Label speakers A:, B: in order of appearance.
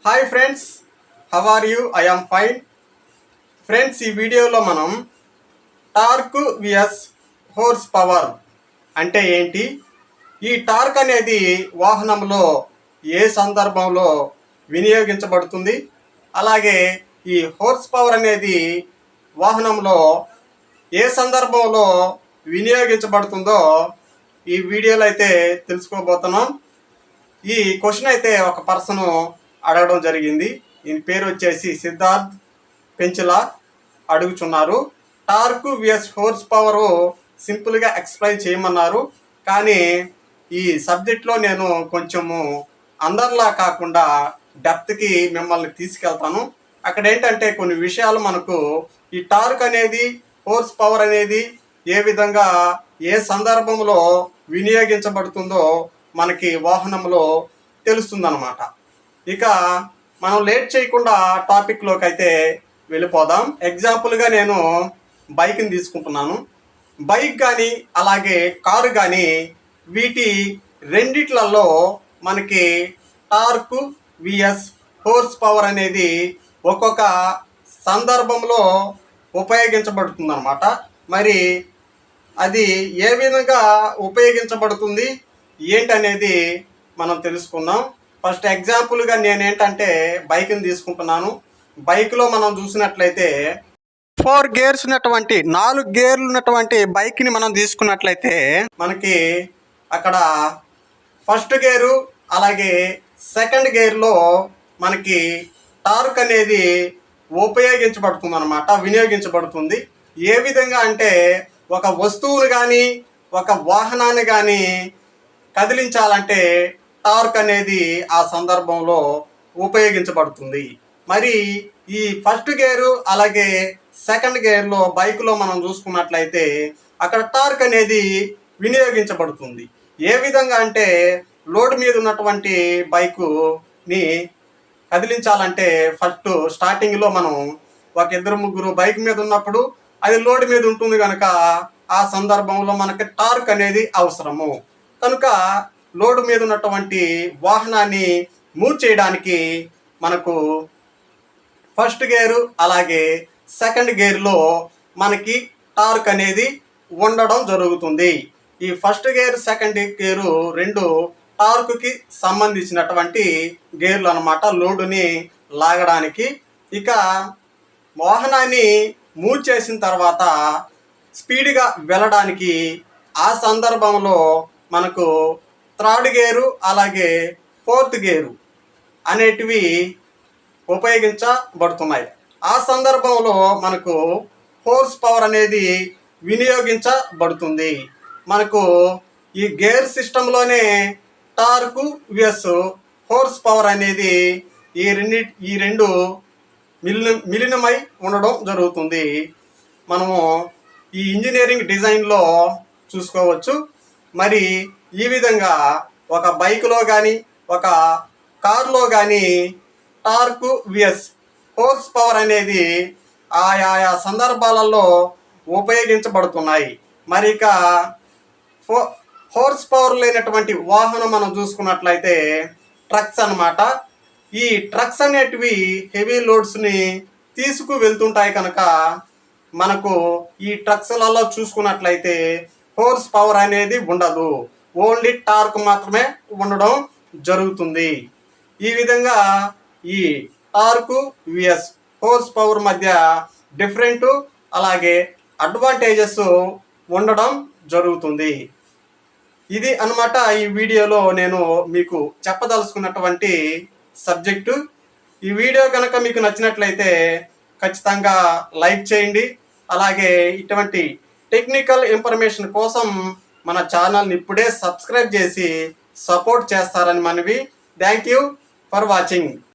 A: Hi friends, how are you? I am fine. Friends, ఈ వీడియోలో మనం టార్క్ విఎస్ హోర్స్ పవర్ అంటే ఏంటి, ఈ టార్క్ అనేది వాహనంలో ఏ సందర్భంలో వినియోగించబడుతుంది, అలాగే ఈ హోర్స్ పవర్ అనేది వాహనంలో ఏ సందర్భంలో వినియోగించబడుతుందో ఈ వీడియోలో అయితే తెలుసుకోబోతున్నాం. ఈ క్వశ్చన్ అయితే ఒక పర్సన్ అడగడం జరిగింది. ఈయన పేరు వచ్చేసి సిద్ధార్థ్ పెంచులా అడుగుచున్నారు. టార్క్ విఎస్ హోర్స్ పవర్ సింపుల్గా ఎక్స్ప్లెయిన్ చేయమన్నారు. కానీ ఈ సబ్జెక్ట్లో నేను కొంచెము అందరిలా కాకుండా డెప్త్కి మిమ్మల్ని తీసుకెళ్తాను. అక్కడ ఏంటంటే కొన్ని విషయాలు మనకు ఈ టార్క్ అనేది, హోర్స్ పవర్ అనేది ఏ విధంగా ఏ సందర్భంలో వినియోగించబడుతుందో మనకి వాహనంలో తెలుస్తుందన్నమాట. ఇక మనం లేట్ చేయకుండా టాపిక్లోకి అయితే వెళ్ళిపోదాం. ఎగ్జాంపుల్గా నేను బైక్ని తీసుకుంటున్నాను. బైక్ కానీ అలాగే కారు కానీ వీటి రెండిట్లలో మనకి టార్క్ విఎస్ హోర్స్ పవర్ అనేది ఒక్కొక్క సందర్భంలో ఉపయోగించబడుతుందన్నమాట. మరి అది ఏ విధంగా ఉపయోగించబడుతుంది ఏంటనేది మనం తెలుసుకుందాం. ఫస్ట్ ఎగ్జాంపుల్గా నేనేంటంటే బైక్ని తీసుకుంటున్నాను. బైక్లో మనం చూసినట్లయితే 4 గేర్స్ ఉన్నటువంటి 4 గేర్లు ఉన్నటువంటి బైక్ని మనం తీసుకున్నట్లయితే మనకి అక్కడ ఫస్ట్ గేరు అలాగే సెకండ్ గేర్లో మనకి టార్క్ అనేది ఉపయోగించబడుతుంది అన్నమాట, వినియోగించబడుతుంది. ఏ విధంగా అంటే ఒక వస్తువును కానీ ఒక వాహనాన్ని కానీ కదిలించాలంటే టార్క్ అనేది ఆ సందర్భంలో ఉపయోగించబడుతుంది. మరి ఈ ఫస్ట్ గేరు అలాగే సెకండ్ గేర్లో బైకులో మనం చూసుకున్నట్లయితే అక్కడ టార్క్ అనేది వినియోగించబడుతుంది. ఏ విధంగా అంటే లోడ్ మీద ఉన్నటువంటి బైకుని కదిలించాలంటే ఫస్ట్ స్టార్టింగ్లో మనం ఒక 2-3 బైక్ మీద ఉన్నప్పుడు అది లోడ్ మీద ఉంటుంది కనుక ఆ సందర్భంలో మనకి టార్క్ అనేది అవసరము. కనుక లోడ్ మీద ఉన్నటువంటి వాహనాన్ని మూవ్ చేయడానికి మనకు ఫస్ట్ గేరు అలాగే సెకండ్ గేర్లో మనకి టార్క్ అనేది ఉండడం జరుగుతుంది. ఈ ఫస్ట్ గేర్ సెకండ్ గేరు రెండు టార్క్కి సంబంధించినటువంటి గేర్లు అన్నమాట, లోడుని లాగడానికి. ఇక వాహనాన్ని మూవ్ చేసిన తర్వాత స్పీడ్గా వెళ్ళడానికి ఆ సందర్భంలో మనకు థర్డ్ గేరు అలాగే ఫోర్త్ గేరు అనేటివి ఉపయోగించబడుతున్నాయి. ఆ సందర్భంలో మనకు హోర్స్ పవర్ అనేది వినియోగించబడుతుంది. మనకు ఈ గేర్ సిస్టంలోనే టార్క్ విఎస్ హోర్స్ పవర్ అనేది ఈ రెండు మిలినమై ఉండడం జరుగుతుంది. మనము ఈ ఇంజనీరింగ్ డిజైన్లో చూసుకోవచ్చు. మరి ఈ విధంగా ఒక బైక్లో కానీ ఒక కార్లో కానీ టార్క్ విఎస్ హోర్స్ పవర్ అనేది ఆయా సందర్భాలలో ఉపయోగించబడుతున్నాయి. మరి ఇక హోర్స్ పవర్ లేనటువంటి వాహనం మనం చూసుకున్నట్లయితే ట్రక్స్ అన్నమాట. ఈ ట్రక్స్ అనేటివి హెవీ లోడ్స్ని తీసుకు వెళ్తుంటాయి కనుక మనకు ఈ ట్రక్స్లలో చూసుకున్నట్లయితే హోర్స్ పవర్ అనేది ఉండదు, ఓన్లీ టార్క్ మాత్రమే ఉండడం జరుగుతుంది. ఈ విధంగా ఈ టార్క్ విఎస్ హోర్స్ పవర్ మధ్య డిఫరెంట్ అలాగే అడ్వాంటేజెస్ ఉండడం జరుగుతుంది. ఇది అన్నమాట ఈ వీడియోలో నేను మీకు చెప్పదలుచుకున్నటువంటి సబ్జెక్టు. ఈ వీడియో కనుక మీకు నచ్చినట్లయితే ఖచ్చితంగా లైక్ చేయండి. అలాగే ఇటువంటి టెక్నికల్ ఇన్ఫర్మేషన్ కోసం మన ఛానల్ని ఇప్పుడే సబ్స్క్రైబ్ చేసి సపోర్ట్ చేస్తారని మనవి. Thank you for watching.